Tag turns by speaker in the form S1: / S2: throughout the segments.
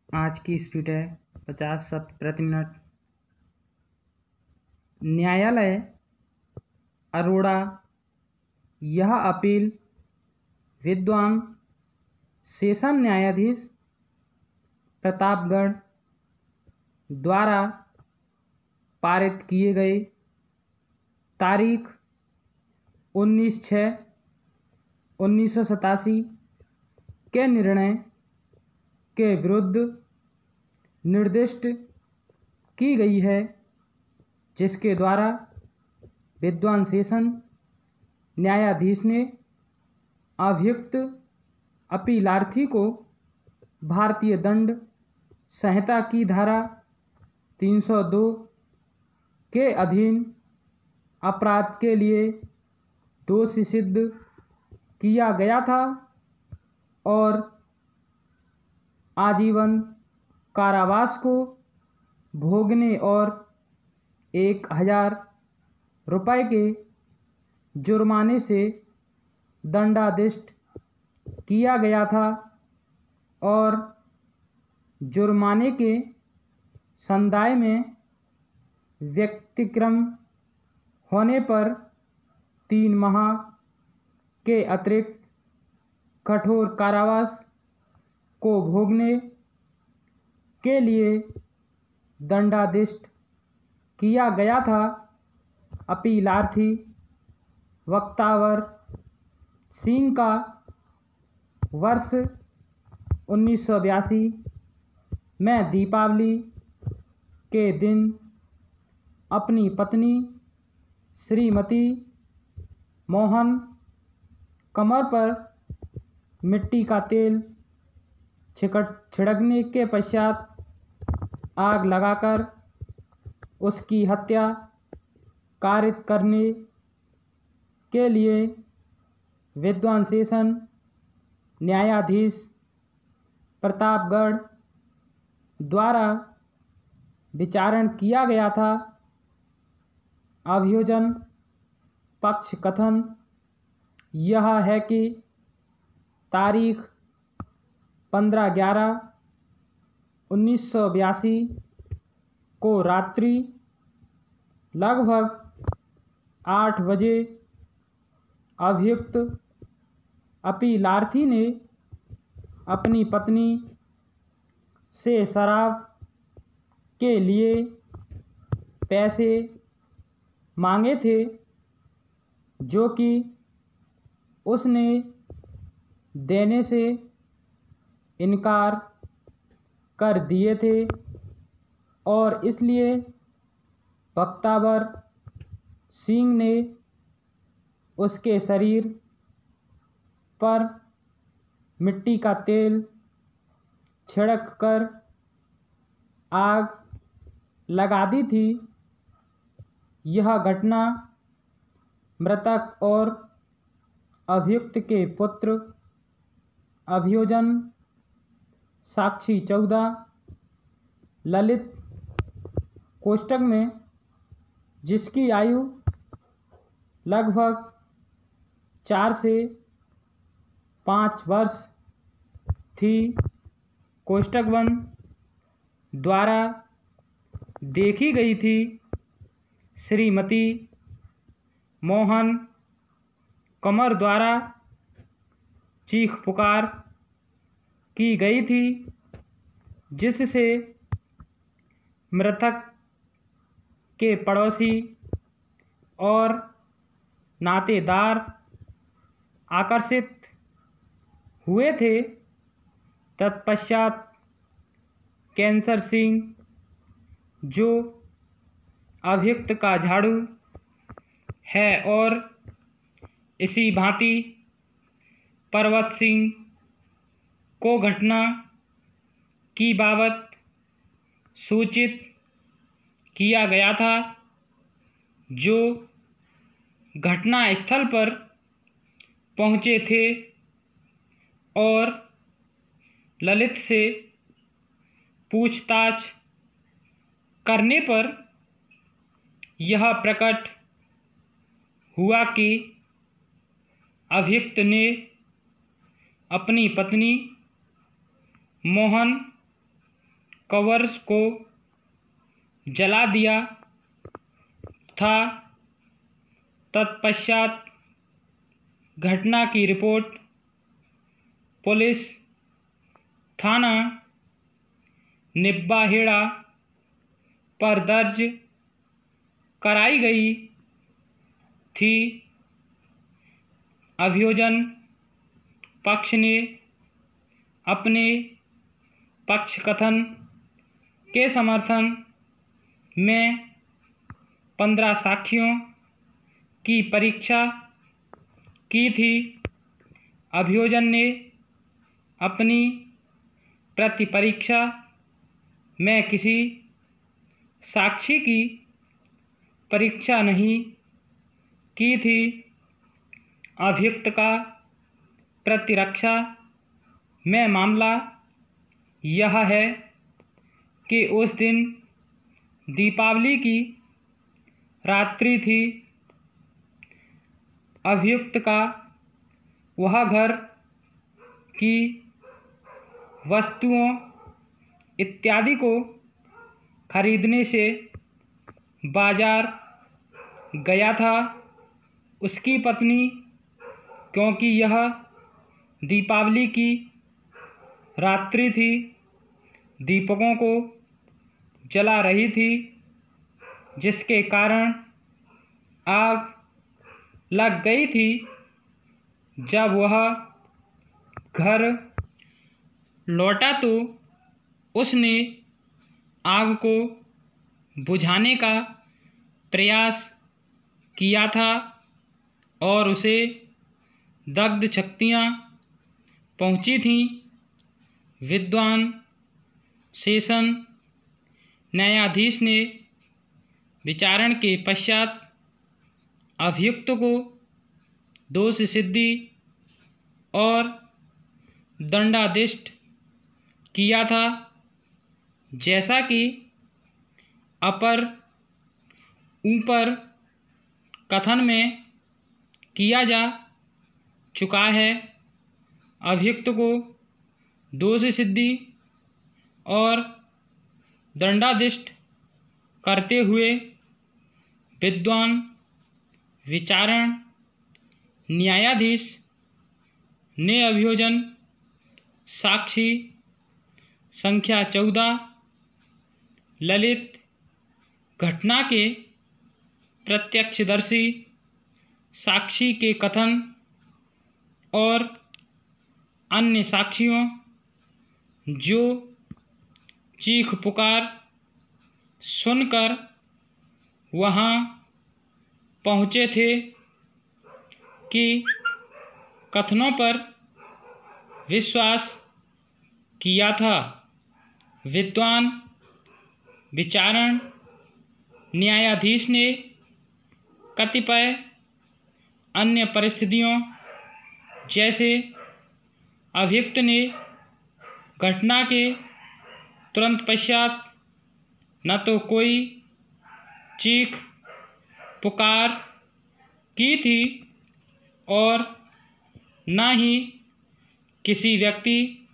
S1: आज की स्पीड है 50 शब्द प्रति मिनट। न्यायालय अरोड़ा यह अपील विद्वान सेशन न्यायाधीश प्रतापगढ़ द्वारा पारित किए गए तारीख 19/6/1987 के निर्णय के विरुद्ध निर्दिष्ट की गई है, जिसके द्वारा विद्वान सेशन न्यायाधीश ने अभियुक्त अपीलार्थी को भारतीय दंड संहिता की धारा 302 के अधीन अपराध के लिए दोषी सिद्ध किया गया था और आजीवन कारावास को भोगने और 1000 रुपये के जुर्माने से दंडाधिष्ट किया गया था और जुर्माने के संदाय में व्यतिक्रम होने पर 3 माह के अतिरिक्त कठोर कारावास को भोगने के लिए दंडाधिष्ट किया गया था। अपीलार्थी वक्तावर सिंह का वर्ष 1982 में दीपावली के दिन अपनी पत्नी श्रीमती मोहन कमर पर मिट्टी का तेल छिड़कने के पश्चात आग लगाकर उसकी हत्या कारित करने के लिए विद्वान सेशन न्यायाधीश प्रतापगढ़ द्वारा विचारण किया गया था। अभियोजन पक्ष कथन यह है कि तारीख 15/11/1982 को रात्रि लगभग 8 बजे अभियुक्त अपीलार्थी ने अपनी पत्नी से शराब के लिए पैसे मांगे थे, जो कि उसने देने से इनकार कर दिए थे और इसलिए वक्तावर सिंह ने उसके शरीर पर मिट्टी का तेल छिड़क कर आग लगा दी थी। यह घटना मृतक और अभियुक्त के पुत्र अभियोजन साक्षी 14 ललित कोष्टक में, जिसकी आयु लगभग 4 से 5 वर्ष थी, कोष्टक 1 द्वारा देखी गई थी। श्रीमती मोहन कमर द्वारा चीख पुकार की गई थी, जिससे मृतक के पड़ोसी और नातेदार आकर्षित हुए थे। तत्पश्चात कैंसर सिंह, जो अभियुक्त का झाड़ू है, और इसी भांति पर्वत सिंह को घटना की बाबत सूचित किया गया था, जो घटना स्थल पर पहुंचे थे और ललित से पूछताछ करने पर यह प्रकट हुआ कि अभियुक्त ने अपनी पत्नी मोहन कवर्स को जला दिया था। तत्पश्चात घटना की रिपोर्ट पुलिस थाना निब्बाहेड़ा पर दर्ज कराई गई थी। अभियोजन पक्ष ने अपने पक्ष कथन के समर्थन में 15 साक्षियों की परीक्षा की थी। अभियोजन ने अपनी प्रतिपरीक्षा में किसी साक्षी की परीक्षा नहीं की थी। अभियुक्त का प्रतिरक्षा में मामला यह है कि उस दिन दीपावली की रात्रि थी। अभियुक्त का वह घर की वस्तुओं इत्यादि को खरीदने से बाजार गया था। उसकी पत्नी, क्योंकि यह दीपावली की रात्रि थी, दीपकों को जला रही थी, जिसके कारण आग लग गई थी। जब वह घर लौटा तो उसने आग को बुझाने का प्रयास किया था और उसे दग्ध शक्तियाँ पहुँची थीं। विद्वान सेशन न्यायाधीश ने विचारण के पश्चात अभियुक्त को दोष सिद्धि और दंडादिष्ट किया था। जैसा कि ऊपर कथन में किया जा चुका है, अभियुक्त को दोष सिद्धि और दंडादिष्ट करते हुए विद्वान विचारण न्यायाधीश ने अभियोजन साक्षी संख्या 14 ललित, घटना के प्रत्यक्षदर्शी साक्षी के कथन और अन्य साक्षियों जो चीख पुकार सुनकर वहाँ पहुँचे थे कि कथनों पर विश्वास किया था। विद्वान विचारण न्यायाधीश ने कतिपय अन्य परिस्थितियों, जैसे अभियुक्त ने घटना के तुरंत पश्चात न तो कोई चीख पुकार की थी और न ही किसी व्यक्ति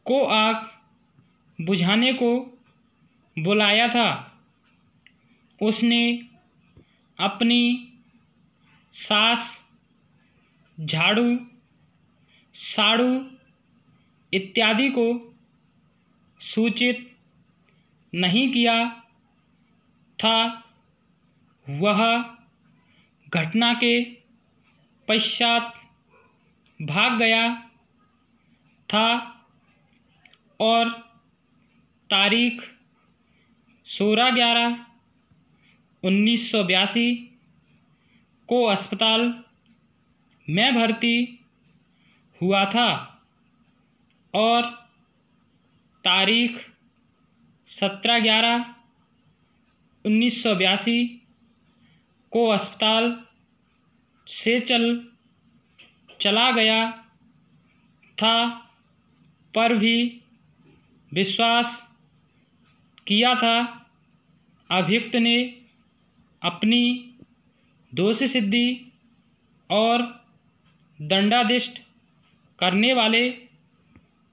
S1: को आग बुझाने को बुलाया था, उसने अपनी सास, झाड़ू, साड़ू इत्यादि को सूचित नहीं किया था। वह घटना के पश्चात भाग गया था और तारीख 16/11/1982 को अस्पताल में भर्ती हुआ था और तारीख 17/11/1982 को अस्पताल से चला गया था, पर भी विश्वास किया था। अभियुक्त ने अपनी दोष सिद्धि और दंडादिष्ट करने वाले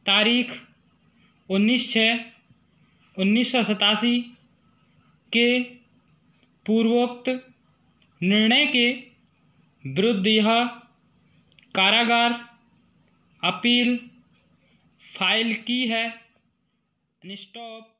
S1: तारीख 1987 के पूर्वोक्त निर्णय के विरुद्ध यह कारागार अपील फाइल की है। स्टॉप।